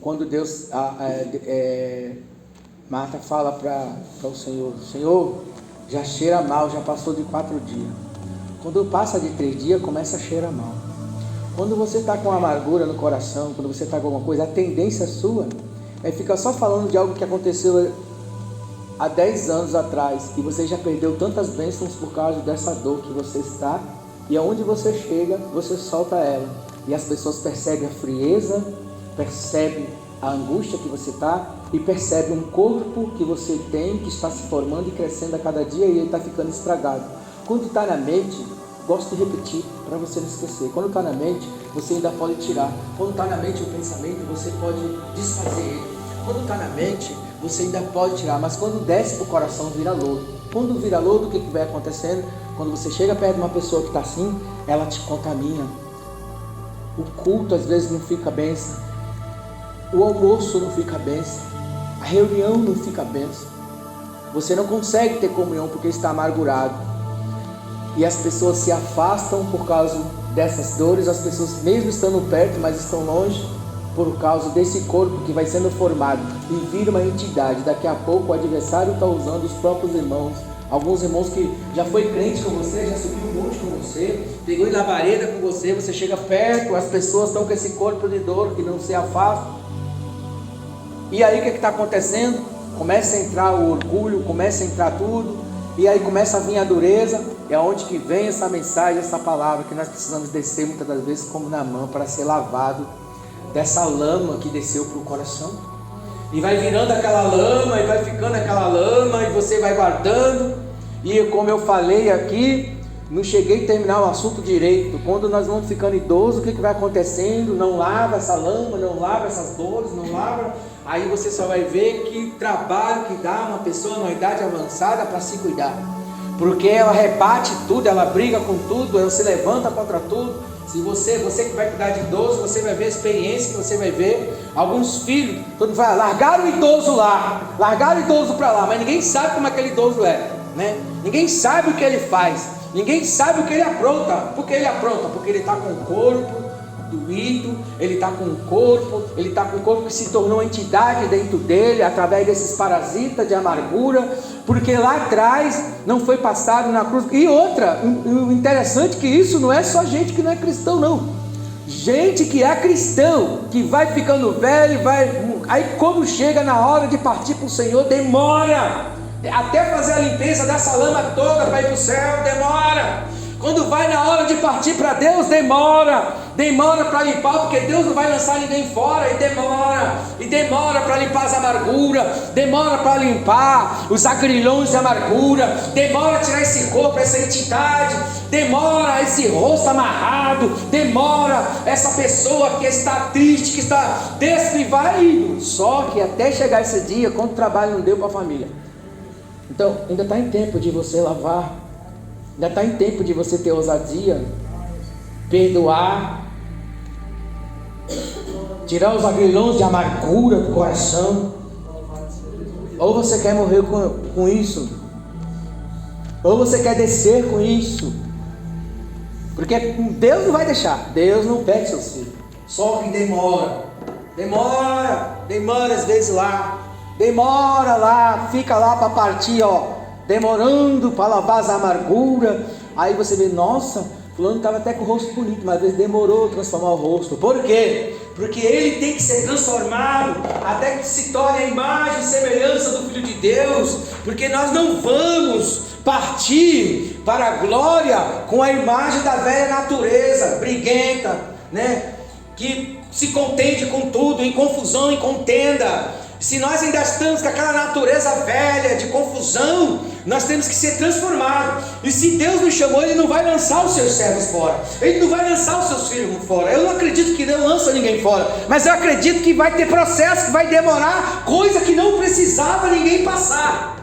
Quando Deus, Marta fala para o Senhor: Senhor, já cheira mal, já passou de 4 dias. Quando passa de 3 dias, começa a cheirar mal. Quando você está com amargura no coração, quando você está com alguma coisa, a tendência sua é ficar só falando de algo que aconteceu há 10 anos atrás, e você já perdeu tantas bênçãos por causa dessa dor que você está, e aonde você chega, você solta ela, e as pessoas percebem a frieza, percebem a angústia que você está, e percebem um corpo que você tem, que está se formando e crescendo a cada dia, e ele está ficando estragado. Quando está na mente, gosto de repetir, para você não esquecer, quando está na mente, você ainda pode tirar. Quando está na mente o pensamento, você pode desfazer ele. Quando está na mente, você ainda pode tirar, mas quando desce para o coração, vira lodo. Quando vira lodo, o que vai acontecendo? Quando você chega perto de uma pessoa que está assim, ela te contamina. O culto às vezes não fica bênção, o almoço não fica bênção, a reunião não fica bênção. Você não consegue ter comunhão porque está amargurado. E as pessoas se afastam por causa dessas dores, as pessoas mesmo estando perto, mas estão longe, por causa desse corpo que vai sendo formado e vira uma entidade. Daqui a pouco o adversário está usando os próprios irmãos, alguns irmãos que já foi crente com você, já subiu um monte com você, pegou em labareda com você, você chega perto, as pessoas estão com esse corpo de dor que não se afasta. E aí o que está acontecendo? Começa a entrar o orgulho, começa a entrar tudo, e aí começa a vir a dureza. É onde que vem essa mensagem, essa palavra que nós precisamos descer muitas das vezes como na mão, para ser lavado dessa lama que desceu para o coração, e vai virando aquela lama, e vai ficando aquela lama, e você vai guardando. E como eu falei aqui, não cheguei a terminar o assunto direito. Quando nós vamos ficando idosos, o que vai acontecendo? Não lava essa lama, não lava essas dores, não lava. Aí você só vai ver que trabalho que dá uma pessoa numa idade avançada para se cuidar, porque ela rebate tudo, ela briga com tudo, ela se levanta contra tudo. Se você que vai cuidar de idoso, você vai ver a experiência que você vai ver. Alguns filhos, todo mundo vai largar o idoso lá, largar o idoso para lá, mas ninguém sabe como aquele idoso é, né? Ninguém sabe o que ele faz, ninguém sabe o que ele apronta. Por que ele apronta? Porque ele está com o corpo doído, ele está com o corpo que se tornou uma entidade dentro dele, através desses parasitas de amargura, porque lá atrás não foi passado na cruz. E outra, o interessante é que isso não é só gente que não é cristão, não. Gente que é cristão, que vai ficando velho, aí quando chega na hora de partir para o Senhor, demora, até fazer a limpeza dessa lama toda para ir para o céu, demora. Quando vai na hora de partir para Deus, demora para limpar, porque Deus não vai lançar ninguém fora, e demora para limpar as amarguras, demora para limpar os agrilhões de amargura, demora a tirar esse corpo, essa entidade, demora esse rosto amarrado, demora essa pessoa que está triste, que está desprivaído. Só que até chegar esse dia, quando o trabalho não deu para a família, então ainda está em tempo de você lavar, ainda está em tempo de você ter ousadia, perdoar, tirar os agrilhões de amargura do coração. Ou você quer morrer com isso, ou você quer descer com isso, porque Deus não vai deixar, Deus não pede seus filhos, só que demora às vezes demora lá, fica lá para partir, demorando para lavar as amarguras. Aí você vê, nossa, fulano estava até com o rosto bonito, mas às vezes demorou a transformar o rosto. Por quê? Porque ele tem que ser transformado até que se torne a imagem e semelhança do Filho de Deus, porque nós não vamos partir para a glória com a imagem da velha natureza, briguenta, né? Que se contende com tudo, em confusão, em contenda. Se nós ainda estamos com aquela natureza velha de confusão, nós temos que ser transformados. E se Deus nos chamou, Ele não vai lançar os seus servos fora, Ele não vai lançar os seus filhos fora. Eu não acredito que Deus lança ninguém fora, mas eu acredito que vai ter processo, que vai demorar, coisa que não precisava ninguém passar.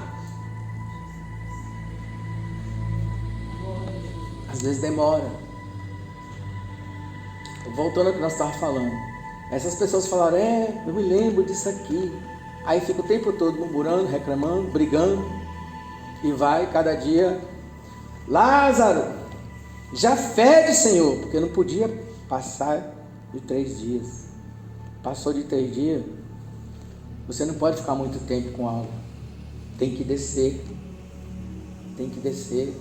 Às vezes demora. Voltando ao que nós estávamos falando, essas pessoas falaram, eu me lembro disso aqui. Aí fica o tempo todo murmurando, reclamando, brigando, e vai cada dia, Lázaro, já fede, Senhor, porque não podia passar de 3 dias. Passou de 3 dias, você não pode ficar muito tempo com algo. Tem que descer. Tem que descer.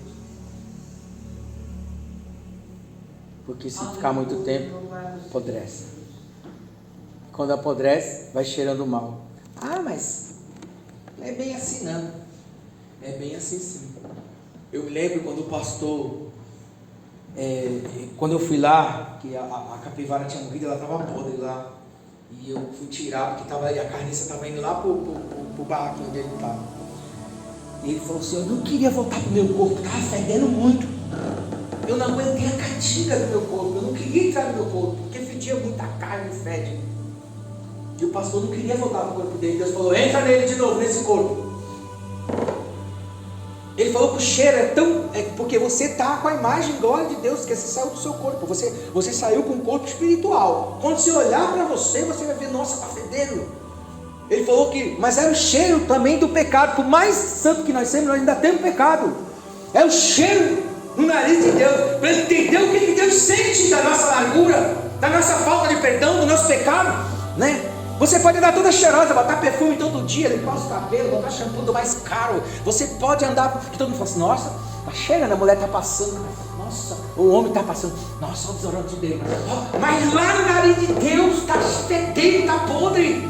Porque se ficar muito tempo, apodrece. Quando apodrece, vai cheirando mal. Ah, mas não é bem assim não. É bem assim sim. Eu me lembro quando o pastor, quando eu fui lá, que a capivara tinha morrido, ela estava podre lá. E eu fui tirar, porque a carniça estava indo lá pro barraquinho onde ele estava. E ele falou assim, eu não queria voltar pro meu corpo, estava fedendo muito. Eu não aguentei a cantiga do meu corpo, eu não queria entrar no meu corpo, porque fedia muita carne e fede. E o pastor não queria voltar pro corpo dele. Deus falou, entra nele de novo, nesse corpo. Ele falou que o cheiro é tão... porque você está com a imagem, glória de Deus, que você saiu do seu corpo. Você saiu com o corpo espiritual. Quando você olhar para você vai ver, nossa, está fedendo. Ele falou que... mas era o cheiro também do pecado. Por mais santo que nós somos, nós ainda temos pecado. É o cheiro no nariz de Deus. Para ele entender o que Deus sente da nossa largura, da nossa falta de perdão, do nosso pecado, né? Você pode andar toda cheirosa, botar perfume todo dia, limpar os cabelos, botar shampoo do mais caro. Você pode andar, porque todo mundo fala assim, nossa, tá cheirando, a mulher está passando, nossa, o homem está passando, nossa, olha o desodorante dele. Mas lá no nariz de Deus está fedendo, está podre.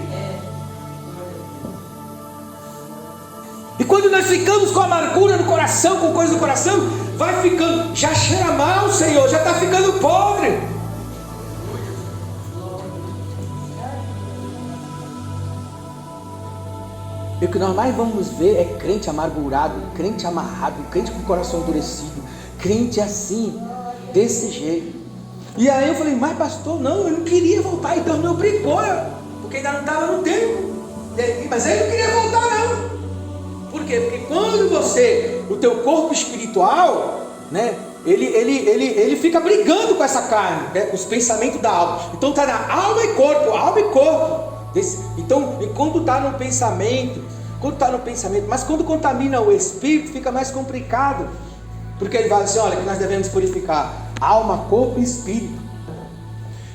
E quando nós ficamos com amargura no coração, com coisa no coração, vai ficando, já cheira mal, Senhor, já está ficando podre. E o que nós mais vamos ver é crente amargurado, crente amarrado, crente com o coração endurecido, crente assim, desse jeito. E aí eu falei, mas pastor, não, eu não queria voltar, então me obrigou, porque ainda não estava no tempo. Mas ele não queria voltar não. Por quê? Porque quando o teu corpo espiritual, né, ele fica brigando com essa carne, né, com os pensamentos da alma. Então está na alma e corpo. Então, quando está no pensamento, mas quando contamina o espírito, fica mais complicado, porque ele vai assim, olha, que nós devemos purificar alma, corpo e espírito.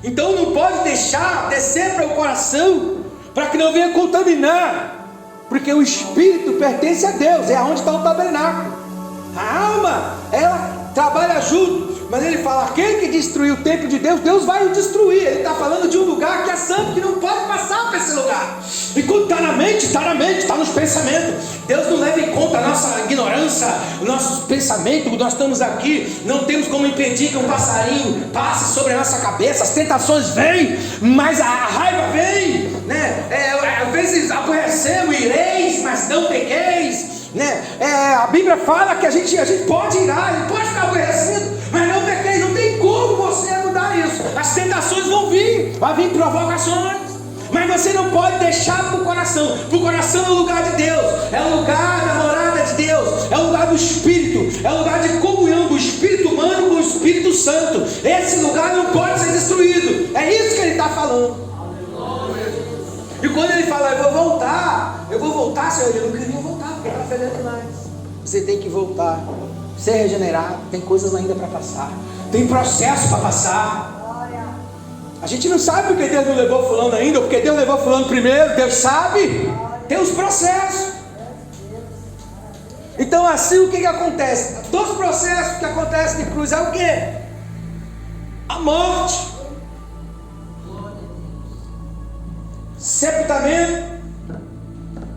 Então não pode deixar descer para o coração, para que não venha contaminar, porque o espírito pertence a Deus, é onde está o tabernáculo. A alma, ela trabalha junto. Mas ele fala, aquele que destruiu o templo de Deus, Deus vai o destruir. Ele está falando de um lugar que é santo, que não pode passar para esse lugar. E quando está na mente, está nos pensamentos. Deus não leva em conta a nossa ignorância, os nossos pensamentos. Nós estamos aqui, não temos como impedir que um passarinho passe sobre a nossa cabeça. As tentações vêm, mas a raiva vem, né? Às vezes aborrecemos, ireis, mas não pequeis, né? A Bíblia fala que a gente pode irar, a gente pode ficar aborrecido, mas não pequeis. Não tem como você mudar isso. As tentações vão vir, vai vir provocações, mas você não pode deixar para o coração. Para o coração é o lugar de Deus, é o lugar da morada de Deus, é o lugar do Espírito, é o lugar de comunhão do Espírito humano com o Espírito Santo. Esse lugar não pode ser destruído. É isso que ele está falando. E quando ele fala, eu vou voltar, Senhor, eu não queria voltar, porque está fedendo demais. Você tem que voltar, ser regenerado, tem coisas ainda para passar, tem processo para passar. A gente não sabe porque Deus não levou fulano ainda, ou porque Deus levou fulano primeiro. Deus sabe, tem os processos. Então assim, o que acontece? Dos processos que acontecem de cruz é o que? A morte, sepultamento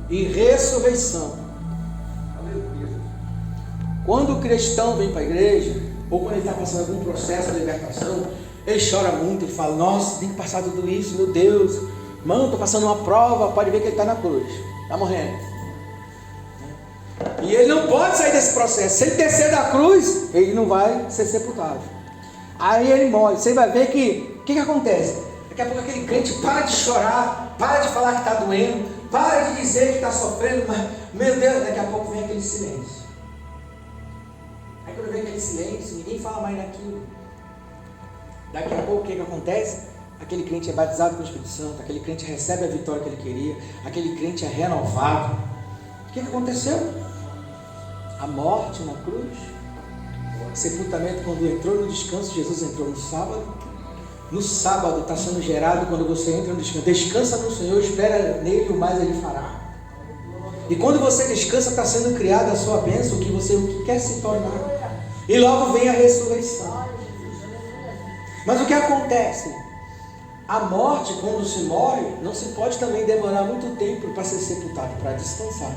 e ressurreição. Quando o cristão vem para a igreja, ou quando ele está passando algum processo de libertação, ele chora muito, ele fala, nossa, tem que passar tudo isso, meu Deus, mano, estou passando uma prova. Pode ver que ele está na cruz, está morrendo, e ele não pode sair desse processo. Se ele descer da cruz, ele não vai ser sepultado. Aí ele morre. Você vai ver que o que acontece? Daqui a pouco aquele crente para de chorar, para de falar que está doendo, para de dizer que está sofrendo, mas, meu Deus, daqui a pouco vem aquele silêncio. Aí quando vem aquele silêncio, ninguém fala mais daquilo. Daqui a pouco o que acontece? Aquele crente é batizado com o Espírito Santo, aquele crente recebe a vitória que ele queria, aquele crente é renovado. O que aconteceu? A morte na cruz, o sepultamento quando entrou no descanso, Jesus entrou no sábado, no sábado está sendo gerado quando você entra no descanso. Descansa no Senhor, espera nele, o mais Ele fará. E quando você descansa, está sendo criada a sua bênção, o que quer se tornar. E logo vem a ressurreição. Mas o que acontece? A morte, quando se morre, não se pode também demorar muito tempo para ser sepultado, para descansar.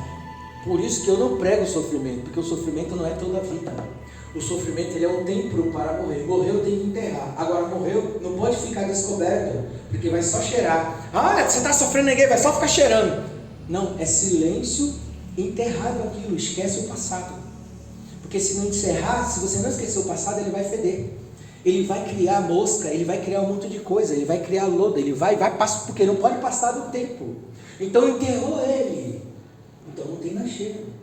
Por isso que eu não prego o sofrimento, porque o sofrimento não é toda a vida. O sofrimento ele é um tempo para morrer. Morreu tem que enterrar. Agora morreu, não pode ficar descoberto, porque vai só cheirar. Olha, você está sofrendo ninguém, vai só ficar cheirando. Não, é silêncio, enterrado aquilo, esquece o passado. Porque se não encerrar, se você não esquecer o passado, ele vai feder. Ele vai criar mosca, ele vai criar um monte de coisa, ele vai criar lodo, ele vai passar, porque não pode passar do tempo. Então enterrou ele. Então não tem mais cheiro.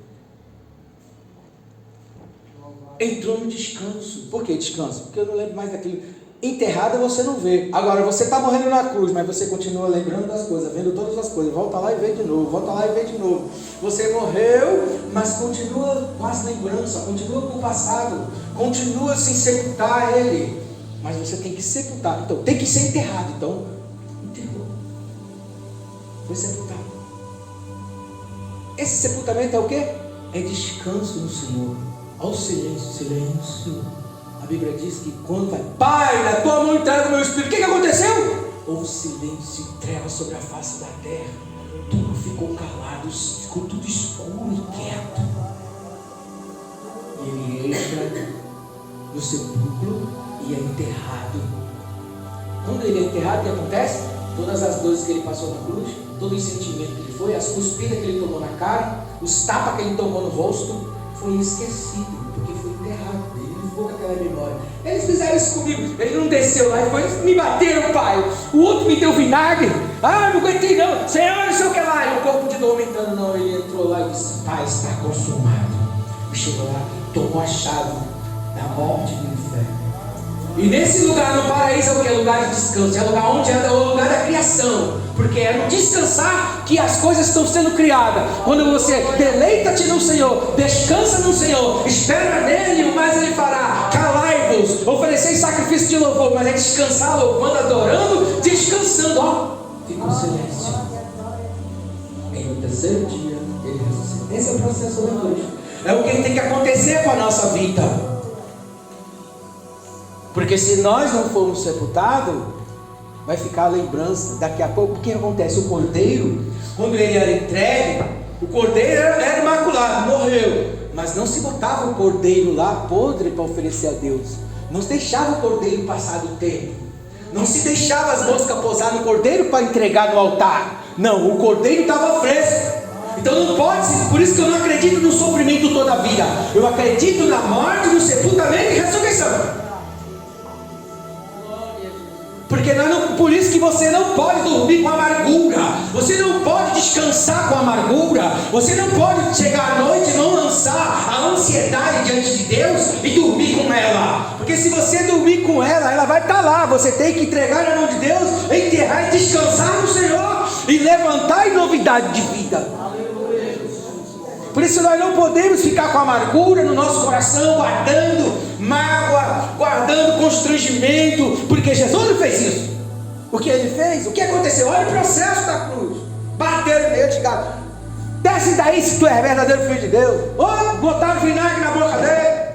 Entrou no descanso. Por que descanso? Porque eu não lembro mais daquilo. Enterrada você não vê. Agora você está morrendo na cruz, mas você continua lembrando das coisas, vendo todas as coisas. Volta lá e vê de novo, volta lá e vê de novo. Você morreu, mas continua com as lembranças, continua com o passado, continua sem sepultar ele. Mas você tem que sepultar. Então tem que ser enterrado. Então enterrou. Foi sepultado. Esse sepultamento é o quê? É descanso no Senhor. Ao silêncio, silêncio. A Bíblia diz que quando vai, Pai, na tua mão entrega o meu espírito. O que aconteceu? Houve silêncio e treva sobre a face da terra. Tudo ficou calado, ficou tudo escuro e quieto. E ele entra no sepulcro e é enterrado. Quando ele é enterrado, o que acontece? Todas as dores que ele passou na cruz, todo o sentimento que ele foi, as cuspidas que ele tomou na cara, os tapas que ele tomou no rosto, foi esquecido, porque foi enterrado. Ele não ficou com aquela memória. Eles fizeram isso comigo. Ele não desceu lá e foi, me bateram, pai. O outro me deu vinagre. Não aguentei não. Senhor, não sei o que lá. E o corpo de dor aumentando. Não, ele entrou lá e disse, Pai, está consumado. E chegou lá, tomou a chave da morte do inferno. E nesse lugar, no paraíso, é o que? É lugar de descanso. É o lugar onde é o lugar da criação. Porque é no descansar que as coisas estão sendo criadas. Quando você deleita-te no Senhor, descansa no Senhor, espera nele, o mais ele fará. Calai-vos, oferecei sacrifício de louvor. Mas é descansar, louvando, adorando, descansando. Fica o silêncio. E no terceiro dia, ele ressuscita. Esse é o processo da cruz. É o que tem que acontecer com a nossa vida. Porque se nós não formos sepultados, vai ficar a lembrança. Daqui a pouco, o que acontece? O cordeiro, quando ele era entregue, o cordeiro era imaculado, morreu. Mas não se botava o cordeiro lá podre para oferecer a Deus. Não se deixava o cordeiro passar do tempo. Não se deixava as moscas pousar no cordeiro para entregar no altar. Não, o cordeiro estava fresco. Então não pode ser. Por isso que eu não acredito no sofrimento toda a vida. Eu acredito na morte, no sepultamento e ressurreição. Porque por isso que você não pode dormir com amargura. Você não pode descansar com amargura. Você não pode chegar à noite e não lançar a ansiedade diante de Deus e dormir com ela. Porque se você dormir com ela, ela vai estar lá. Você tem que entregar na mão de Deus, enterrar e descansar no Senhor e levantar em novidade de vida. Por isso nós não podemos ficar com amargura no nosso coração, guardando mágoa, guardando constrangimento, porque Jesus não fez isso. O que ele fez? O que aconteceu? Olha o processo da cruz. Bateram nele, chegaram, desce daí se tu é verdadeiro filho de Deus. Botaram vinagre na boca dele,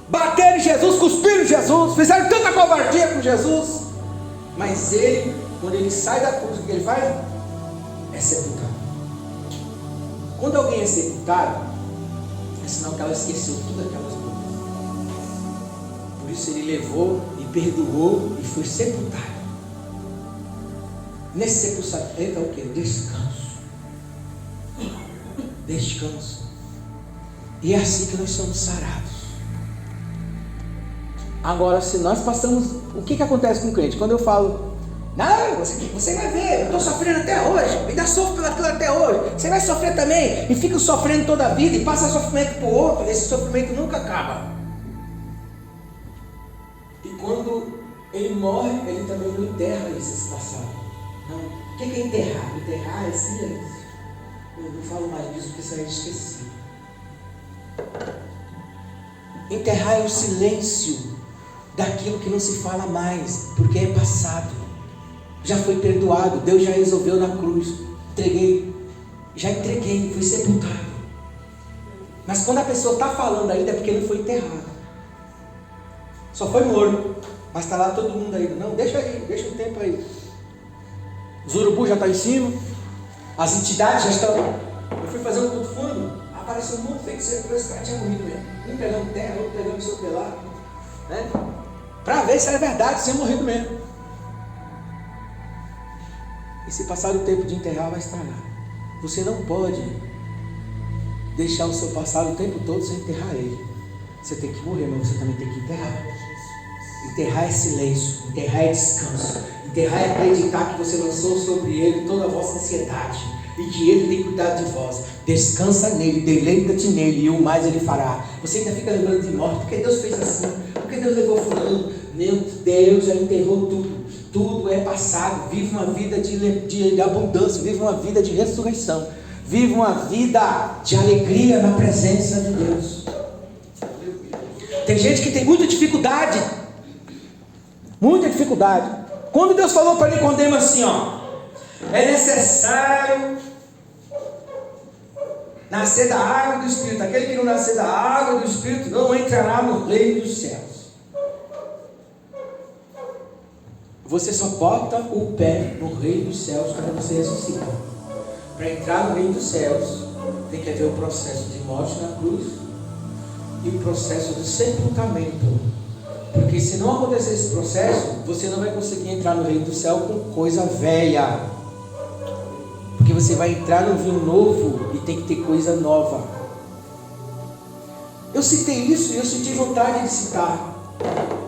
bateram em Jesus, cuspiram em Jesus, fizeram tanta covardia com Jesus. Mas ele, quando ele sai da cruz, o que ele faz? É sepultado. Quando alguém é sepultado, é sinal que ela esqueceu todas aquelas coisas. Por isso ele levou e perdoou e foi sepultado. Nesse sepultamento é o que? Descanso. Descanso. E é assim que nós somos sarados. Agora, se nós passamos... O que acontece com o crente? Quando eu falo... Não, você vai ver, eu estou sofrendo até hoje, ainda sofro pelaquilo até hoje, você vai sofrer também, e fica sofrendo toda a vida, e passa sofrimento para o outro, esse sofrimento nunca acaba. E quando ele morre, ele também não enterra esse passado. Não. O que é enterrar? Enterrar é silêncio. Eu não falo mais disso porque isso aí é esquecido. Enterrar é o silêncio. daquilo que não se fala mais, porque é passado. Já foi perdoado, Deus já resolveu na cruz. Já entreguei, fui sepultado. Mas quando a pessoa está falando ainda é porque não foi enterrado. Só foi morto, mas está lá todo mundo ainda. Não, deixa aí, deixa um tempo aí. Os urubus já estão em cima, as entidades já estão. Eu fui fazer um culto fundo, apareceu um monte de feiticeiro, que esse cara tinha morrido mesmo. Um pegando terra, outro pegando seu pelado, né? Para ver se era verdade, se tinha morrido mesmo. E se passar o tempo de enterrar, vai estragar. Você não pode deixar o seu passado o tempo todo sem enterrar ele. Você tem que morrer, mas você também tem que enterrar. Enterrar é silêncio, enterrar é descanso, enterrar é acreditar que você lançou sobre ele toda a vossa ansiedade e que ele tem cuidado de vós. Descansa nele, deleita-te nele e o mais ele fará. Você ainda fica lembrando de morte, porque Deus fez assim, porque Deus levou fulano. Meu Deus já enterrou tudo. Tudo é passado. Vive uma vida de abundância, vive uma vida de ressurreição, vive uma vida de alegria na presença de Deus. Tem gente que tem muita dificuldade. Quando Deus falou para Nicodemo assim, ó, é necessário nascer da água e do Espírito. Aquele que não nascer da água e do Espírito não entrará no reino dos céus. Você só bota o pé no reino dos céus quando você ressuscita. Para entrar no reino dos céus, tem que haver o processo de morte na cruz e o processo de sepultamento. Porque se não acontecer esse processo, você não vai conseguir entrar no reino do céu com coisa velha. Porque você vai entrar no vinho novo e tem que ter coisa nova. Eu citei isso e eu senti vontade de citar.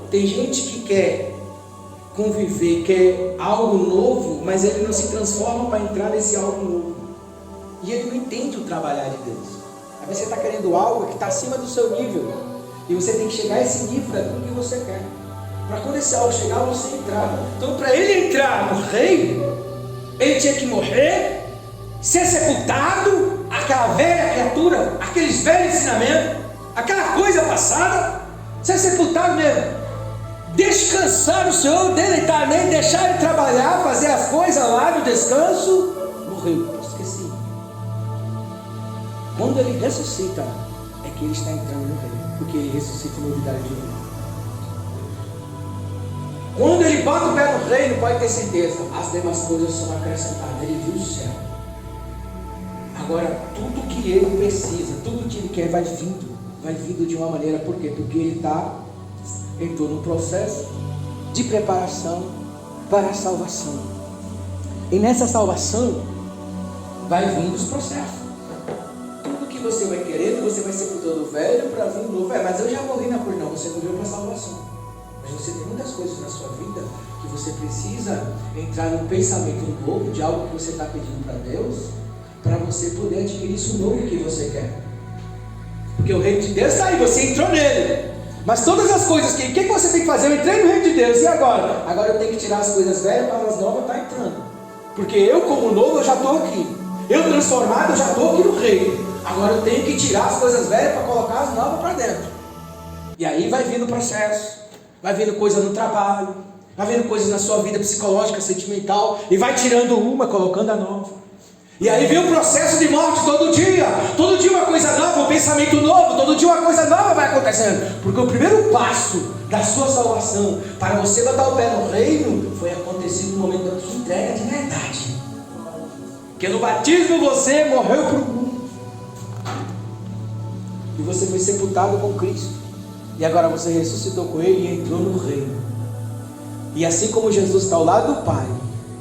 Tem gente que quer conviver, quer algo novo, mas ele não se transforma para entrar nesse algo novo. E ele não entende o trabalhar de Deus. Às vezes você está querendo algo que está acima do seu nível. E você tem que chegar a esse nível daquilo que você quer. Para quando esse algo chegar, você entrar. Então, para ele entrar no reino, ele tinha que morrer, ser sepultado, aquela velha criatura, aqueles velhos ensinamentos, aquela coisa passada, ser sepultado mesmo. Descansar no Senhor, deleitar nele, deixar ele trabalhar, fazer as coisas lá no descanso. Morreu, esqueci. Quando ele ressuscita, é que ele está entrando no reino. Porque ele ressuscita em novidade de vida. Quando ele bota o pé no reino, pode ter certeza, as demais coisas são acrescentadas. Ele viu o céu. Agora, tudo que ele precisa, tudo que ele quer vai vindo de uma maneira. Por quê? Porque ele entrou num processo de preparação para a salvação. E nessa salvação vai vindo os processos. Você vai querendo, você vai sepultando o velho para vir o novo. Mas eu já morri na cruz. Não, você morreu para a salvação. Mas você tem muitas coisas na sua vida que você precisa entrar num pensamento novo de algo que você está pedindo para Deus, para você poder adquirir isso novo que você quer. Porque o reino de Deus está aí, você entrou nele. Mas todas as coisas, o que você tem que fazer? Eu entrei no reino de Deus, e agora? Agora eu tenho que tirar as coisas velhas para as novas estar entrando. Porque eu, como novo, eu já estou aqui. Eu transformado, eu já estou aqui no reino. Agora eu tenho que tirar as coisas velhas para colocar as novas para dentro. E aí vai vindo o processo, vai vindo coisa no trabalho, vai vindo coisas na sua vida psicológica, sentimental, e vai tirando uma, colocando a nova. E aí vem o processo de morte todo dia uma coisa nova, um pensamento novo, todo dia uma coisa nova vai acontecendo. Porque o primeiro passo da sua salvação, para você botar o pé no reino, foi acontecido no momento da sua entrega de verdade. Porque no batismo você morreu para o mundo. E você foi sepultado com Cristo. E agora você ressuscitou com Ele e entrou no reino. E assim como Jesus está ao lado do Pai,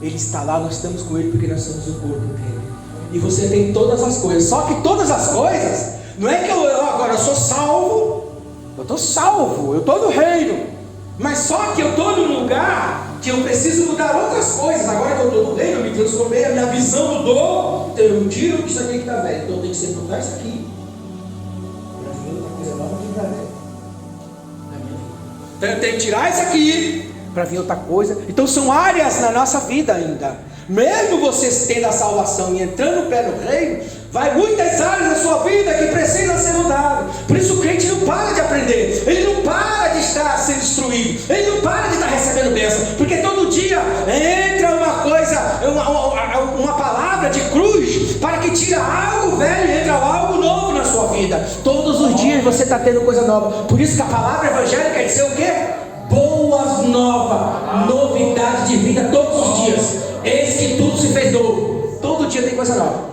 Ele está lá, nós estamos com Ele porque nós somos o corpo dele. E você tem todas as coisas. Só que todas as coisas, não é que agora eu sou salvo. Eu estou salvo, eu estou no reino. Mas só que eu estou num lugar que eu preciso mudar outras coisas. Agora que eu estou no reino, eu me transformei, a minha visão mudou. Então eu tiro isso aqui que está velho. Então eu tenho que sepultar isso aqui. Então eu tenho que tirar isso aqui para vir outra coisa. Então são áreas na nossa vida ainda. Mesmo você tendo a salvação e entrando no pé no reino, Vai muitas áreas da sua vida que precisam ser mudadas. Por isso o crente não para de aprender. Ele não para de estar sendo instruído. Ele não para de estar recebendo bênção. Porque todo dia entra uma coisa, uma palavra de cruz, para que tira algo velho e entra algo novo na sua vida. Todos os dias você está tendo coisa nova. Por isso que a palavra evangélica quer dizer o quê? Boas novas, novidade de vida todos os dias. Eis que tudo se fez novo. Todo dia tem coisa nova.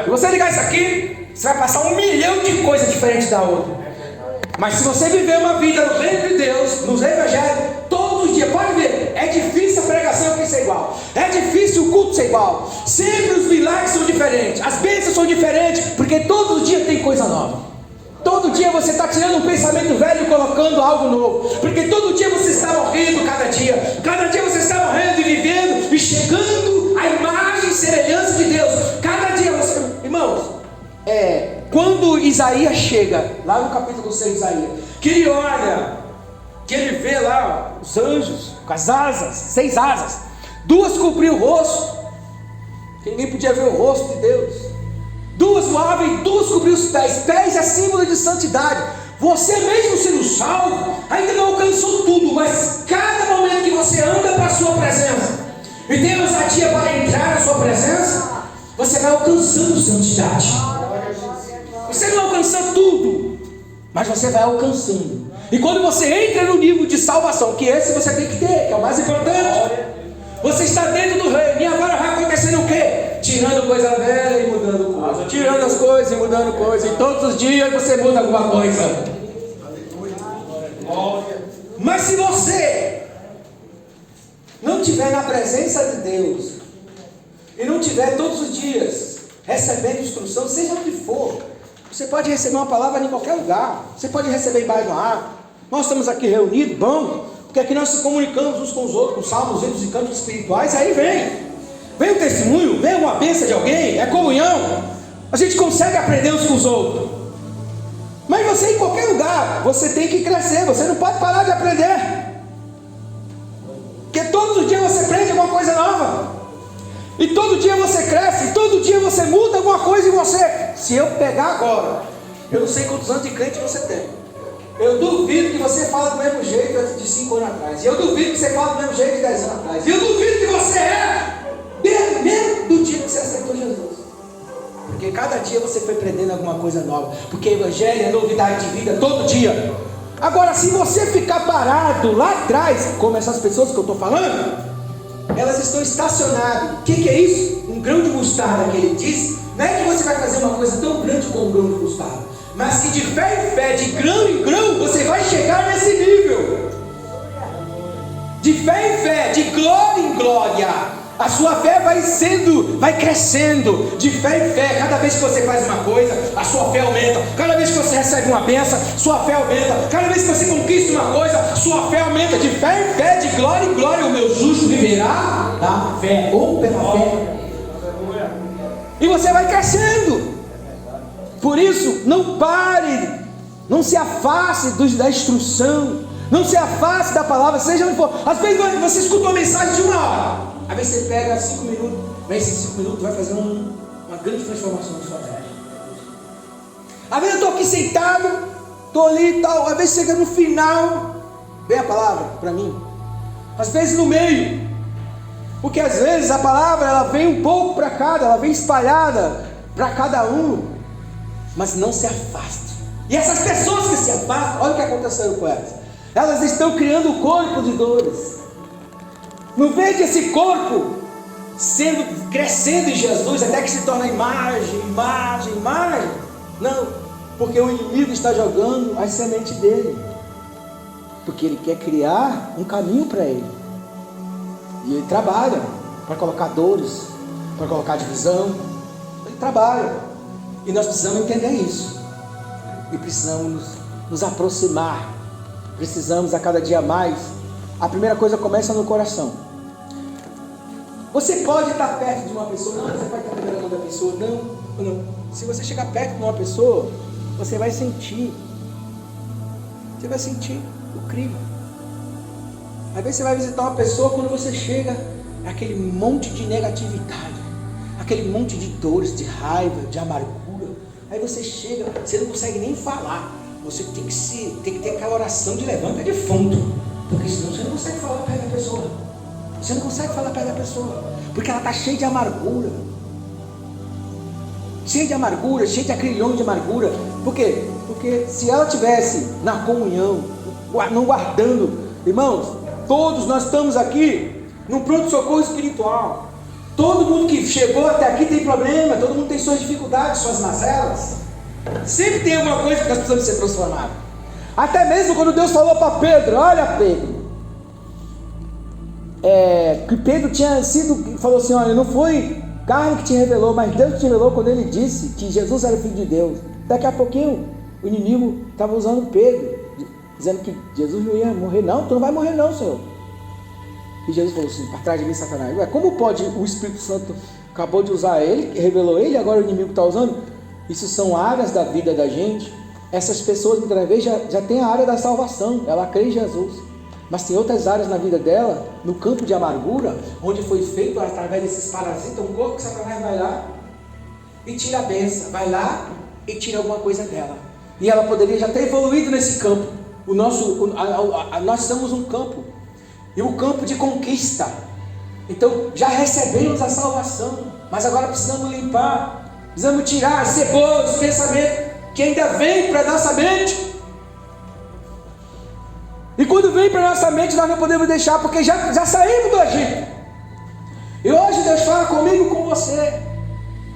Se você ligar isso aqui, você vai passar 1 milhão de coisas diferentes da outra. Mas se você viver uma vida no reino de Deus, nos evangelhos, todos os dias, pode ver, é difícil a pregação aqui ser igual, é difícil o culto ser igual, sempre os milagres são diferentes, as bênçãos são diferentes, porque todos os dias tem coisa nova. Todo dia você está tirando um pensamento velho e colocando algo novo, porque todo dia você está morrendo, cada dia você está morrendo e vivendo e chegando à imagem e semelhança de Deus. Cada dia você, irmãos, quando Isaías chega lá no capítulo 6 de Isaías, que ele olha, que ele vê lá os anjos com as asas, 6 asas, 2 cobriam o rosto, que ninguém podia ver o rosto de Deus, 2 voavam e 2 cobriam os pés. Pés é símbolo de santidade. Você mesmo sendo salvo, ainda não alcançou tudo, mas cada momento que você anda para a sua presença e tem ousadia para entrar na sua presença, você vai alcançando santidade. Você não alcança tudo, mas você vai alcançando. E quando você entra no nível de salvação, que esse você tem que ter, que é o mais importante, você está dentro do reino. E agora vai acontecendo o quê? Tirando coisa velha e mudando coisa, tirando as coisas e mudando coisa. E todos os dias você muda alguma coisa. Mas se você não estiver na presença de Deus e não estiver todos os dias recebendo instrução, seja onde for, você pode receber uma palavra em qualquer lugar. Você pode receber embaixo do ar. Nós estamos aqui reunidos, bom, porque aqui nós se comunicamos uns com os outros, com salmos, hinos e cantos espirituais. Aí vem um testemunho, vem uma bênção de alguém, é comunhão. A gente consegue aprender uns com os outros. Mas você em qualquer lugar, você tem que crescer, você não pode parar de aprender. Porque todos os dias você aprende alguma coisa nova. E todo dia você cresce, e todo dia você muda alguma coisa em você. Se eu pegar agora, eu não sei quantos anos de crente você tem. Eu duvido que você fala do mesmo jeito antes de 5 anos atrás. E eu duvido que você fala do mesmo jeito de 10 anos atrás. E eu duvido que você mesmo do dia que você aceitou Jesus. Porque cada dia você foi aprendendo alguma coisa nova. Porque o evangelho é novidade de vida todo dia. Agora, se você ficar parado lá atrás, como essas pessoas que eu estou falando, elas estão estacionadas. O que é isso? Um grão de mostarda que ele diz. Não é que você vai fazer uma coisa tão grande como um grão de mostarda, mas que de fé em fé, de grão em grão, você vai chegar nesse nível. De fé em fé, de glória em glória, a sua fé vai crescendo. De fé em fé, cada vez que você faz uma coisa, a sua fé aumenta. Cada vez que você recebe uma bênção, sua fé aumenta. Cada vez que você conquista uma coisa, sua fé aumenta. De fé em fé, de glória em glória, o meu justo viverá da fé, ou pela fé. E você vai crescendo. Por isso, não pare, não se afaste da instrução, não se afaste da palavra, seja onde for. Às vezes você escuta uma mensagem de 1 hora, às vezes você pega 5 minutos, mas esses 5 minutos vai fazer uma grande transformação na sua vida. Às vezes eu estou aqui sentado, estou ali e tal, às vezes chega no final, vem a palavra para mim, às vezes no meio, porque às vezes a palavra ela vem um pouco para cada, ela vem espalhada para cada um. Mas não se afaste. E essas pessoas que se afastam, olha o que aconteceu com elas. Elas estão criando um corpo de dores. Não veja esse corpo crescendo em Jesus, até que se torna imagem. Não, porque o inimigo está jogando as sementes dele. Porque ele quer criar um caminho para ele. E ele trabalha para colocar dores, para colocar divisão. Ele trabalha. E nós precisamos entender isso. E precisamos nos aproximar. Precisamos a cada dia mais. A primeira coisa começa no coração. Você pode estar perto de uma pessoa. Não, você pode estar pegando a mão da pessoa. Não. Se você chegar perto de uma pessoa, você vai sentir. Você vai sentir o clima. Às vezes você vai visitar uma pessoa, quando você chega, é aquele monte de negatividade. aquele monte de dores, de raiva, de amargura. Aí você chega, você não consegue nem falar. Você tem que ter aquela oração de levanta defunto, porque senão você não consegue falar perto da pessoa. Você não consegue falar perto da pessoa, porque ela está cheia de amargura. Cheia de amargura, cheia de acrilhão de amargura. Por quê? Porque se ela tivesse na comunhão, não guardando, irmãos, todos nós estamos aqui num pronto-socorro espiritual. Todo mundo que chegou até aqui tem problema, todo mundo tem suas dificuldades, suas mazelas. Sempre tem alguma coisa que nós precisamos ser transformados. Até mesmo quando Deus falou para Pedro, olha Pedro, que Pedro tinha sido, falou assim, olha, não foi carne que te revelou, mas Deus te revelou quando ele disse que Jesus era filho de Deus. Daqui a pouquinho o inimigo estava usando Pedro, dizendo que Jesus não ia morrer. Não, tu não vai morrer não, Senhor. E Jesus falou assim, para trás de mim, Satanás. Ué, como pode o Espírito Santo acabou de usar ele, revelou ele, e agora o inimigo está usando? Isso são áreas da vida da gente. Essas pessoas muitas vezes já têm a área da salvação, ela crê em Jesus, mas tem outras áreas na vida dela, no campo de amargura, onde foi feito através desses parasitas, um corpo que Satanás vai lá e tira a bênção, vai lá e tira alguma coisa dela. E ela poderia já ter evoluído nesse campo. Nós estamos um campo, e um campo de conquista. Então já recebemos a salvação, mas agora precisamos limpar, precisamos tirar, cebola, os pensamentos que ainda vem para a nossa mente. E quando vem para a nossa mente, nós não podemos deixar, porque já saímos do Egito. E hoje Deus fala comigo, com você,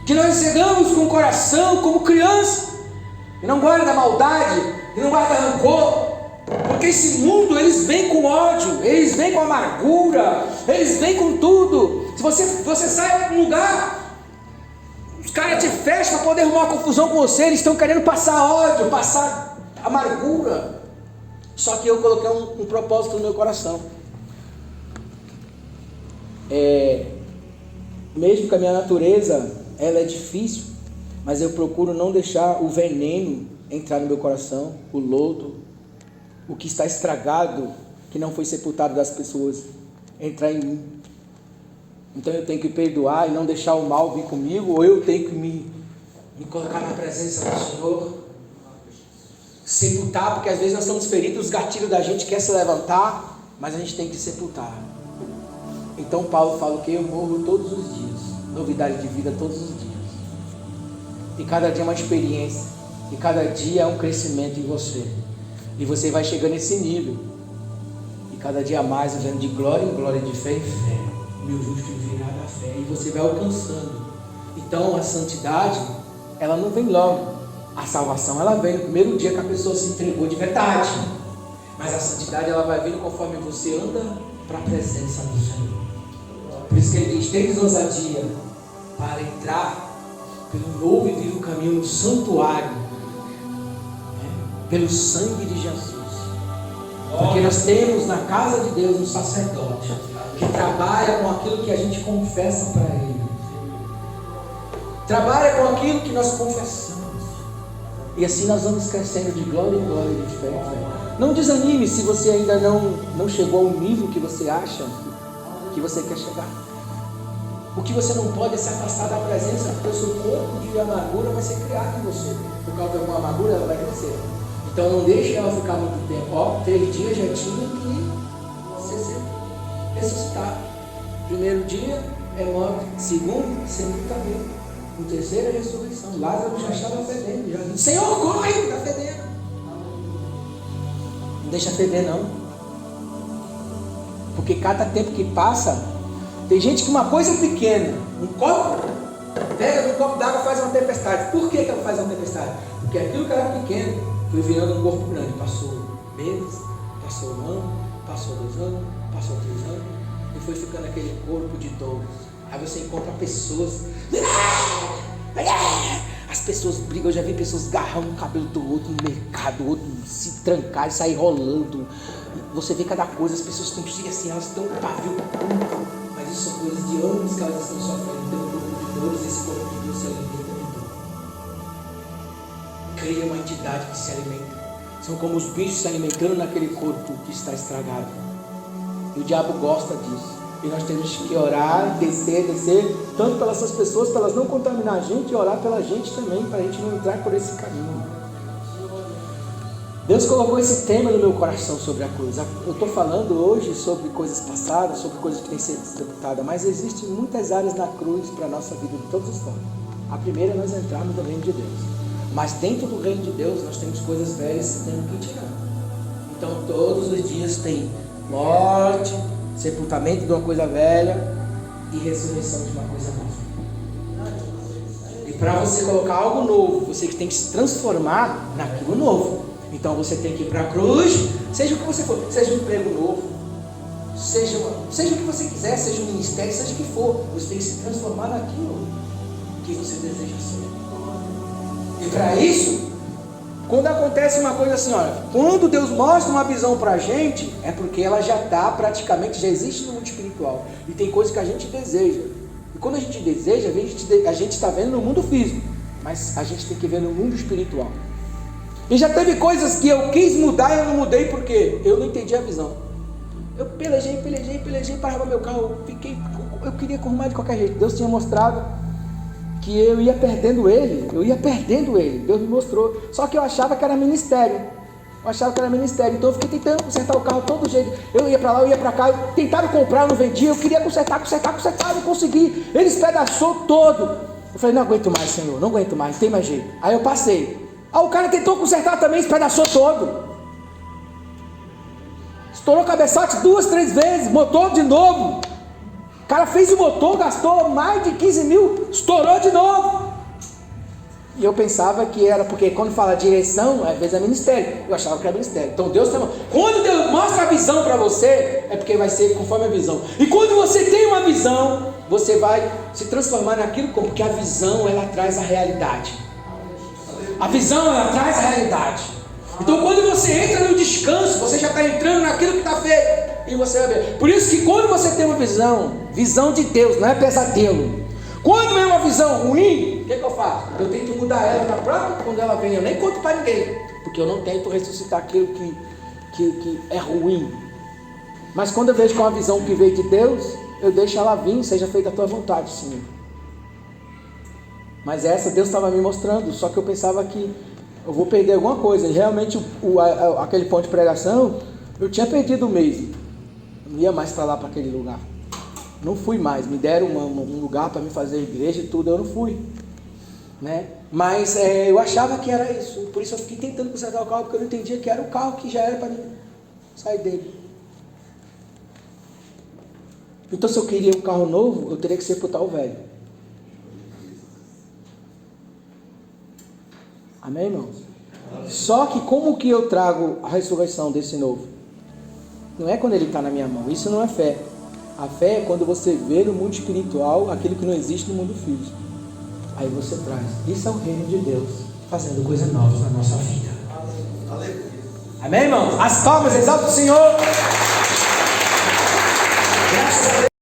que nós chegamos com o coração como criança, e não guarda maldade, e não guarda rancor, porque esse mundo, eles vêm com ódio, eles vêm com amargura, eles vêm com tudo. Se você sai para um lugar, os caras te fecham para poder arrumar uma confusão com você, eles estão querendo passar ódio, passar amargura. Só que eu coloquei um propósito no meu coração. Mesmo que a minha natureza, ela é difícil, mas eu procuro não deixar o veneno entrar no meu coração, o lodo, o que está estragado, que não foi sepultado das pessoas, entrar em mim. Então eu tenho que perdoar e não deixar o mal vir comigo, ou eu tenho que me colocar na presença do Senhor, sepultar, porque às vezes nós estamos feridos, os gatilhos da gente quer se levantar, mas a gente tem que sepultar. Então Paulo fala que eu morro todos os dias, novidade de vida todos os dias, e cada dia é uma experiência, e cada dia é um crescimento em você, e você vai chegando nesse nível, e cada dia mais vivendo de glória em glória, de fé em fé, meu justo virá da fé, e você vai alcançando. Então a santidade, ela não vem logo. A salvação, ela vem no primeiro dia que a pessoa se entregou de verdade, mas a santidade, ela vai vindo conforme você anda para a presença do Senhor. Por isso que ele diz, tendes ousadia para entrar pelo novo e vivo caminho no santuário, pelo sangue de Jesus. Porque nós temos na casa de Deus um sacerdote que trabalha com aquilo que a gente confessa para Ele, trabalha com aquilo que nós confessamos, e assim nós vamos crescendo de glória em glória, de fé em fé. Não desanime se você ainda não chegou ao nível que você acha que você quer chegar. O que você não pode é se afastar da presença, porque o seu corpo de amargura vai ser criado em você. Por causa de alguma amargura, ela vai crescer. Então não deixe ela ficar muito tempo. 3 dias já tinha que ser ressuscitar. Primeiro dia é morte, segundo, sepultamento. O terceiro é ressurreição. Lázaro já estava fedendo. Já disse, Senhor, corre, está fedendo. Não deixa feder não. Porque cada tempo que passa, tem gente que uma coisa pequena, um copo, pega um copo d'água e faz uma tempestade. Por que ela faz uma tempestade? Porque aquilo que era pequeno foi virando um corpo grande. Passou meses, passou um ano, passou 2 anos, passou 3 anos, e foi ficando aquele corpo de dores. Aí você encontra pessoas, as pessoas brigam. Eu já vi pessoas agarrando o cabelo do outro no mercado, o outro se trancar e sair rolando. Você vê cada coisa, as pessoas estão assim, elas estão um pavio curto, mas isso são coisas de anos que elas estão sofrendo. Tem um corpo de dores, esse corpo de Deus se alimenta de dor. Cria uma entidade que se alimenta. São como os bichos se alimentando naquele corpo que está estragado. E o diabo gosta disso. E nós temos que orar, descer, tanto pelas essas pessoas, para elas não contaminar a gente, e orar pela gente também, para a gente não entrar por esse caminho. Deus colocou esse tema no meu coração sobre a cruz. Eu estou falando hoje sobre coisas passadas, sobre coisas que têm sido executadas, mas existem muitas áreas na cruz para a nossa vida de todas as formas. A primeira é nós entrarmos no reino de Deus. Mas dentro do reino de Deus nós temos coisas velhas que temos que tirar. Então todos os dias tem morte, sepultamento de uma coisa velha e ressurreição de uma coisa nova. E para você colocar algo novo, você tem que se transformar naquilo novo. Então você tem que ir para a cruz, seja o que você for, seja um emprego novo, seja o que você quiser, seja um ministério, seja o que for, você tem que se transformar naquilo que você deseja ser. E para isso, quando acontece uma coisa assim, olha, quando Deus mostra uma visão para a gente, é porque ela já está praticamente, já existe no mundo espiritual. E tem coisas que a gente deseja. E quando a gente deseja, a gente está vendo no mundo físico, mas a gente tem que ver no mundo espiritual. E já teve coisas que eu quis mudar e eu não mudei porque eu não entendi a visão. Eu pelejei, parava meu carro, eu queria arrumar de qualquer jeito. Deus tinha mostrado que eu ia perdendo ele, Deus me mostrou. Só que eu achava que era ministério, então eu fiquei tentando consertar o carro de todo jeito. Eu ia para lá, eu ia para cá, tentaram comprar, eu não vendia, eu queria consertar, não consegui, ele espedaçou todo. Eu falei, não aguento mais, Senhor, não tem mais jeito. Aí eu passei. O cara tentou consertar também, espedaçou todo. Estourou o cabeçote 2, 3 vezes, motor de novo. O cara fez o motor, gastou mais de 15 mil, estourou de novo. E eu pensava que era, porque quando fala direção, às vezes é ministério. Eu achava que era ministério. Então Deus está... Quando Deus mostra a visão para você, é porque vai ser conforme a visão. E quando você tem uma visão, você vai se transformar naquilo, porque a visão, ela traz a realidade. A visão, ela traz a realidade. Então quando você entra no descanso, você já está entrando naquilo que está feito. E você vai ver. Por isso que quando você tem uma visão de Deus, não é pesadelo. Quando é uma visão ruim, o que eu faço? Eu tento mudar ela na própria, quando ela vem, eu nem conto para ninguém. Porque eu não tento ressuscitar aquilo que é ruim. Mas quando eu vejo com a visão que veio de Deus, eu deixo ela vir, seja feita a tua vontade, Senhor. Mas essa Deus estava me mostrando, só que eu pensava que eu vou perder alguma coisa. E realmente aquele ponto de pregação, eu tinha perdido o mês. Eu não ia mais para lá, para aquele lugar. Não fui mais. Me deram um lugar para me fazer igreja e tudo, eu não fui. Né? Mas eu achava que era isso. Por isso eu fiquei tentando consertar o carro, porque eu não entendia que era o carro que já era para mim sair dele. Então se eu queria um carro novo, eu teria que sepultar o velho. Amém, irmãos? Só que como que eu trago a ressurreição desse novo? Não é quando ele está na minha mão. Isso não é fé. A fé é quando você vê no mundo espiritual aquilo que não existe no mundo físico. Aí você traz. Isso é o reino de Deus, fazendo coisas novas na nossa vida. Amém, irmãos? As palmas, exalta o Senhor. Graças a Deus.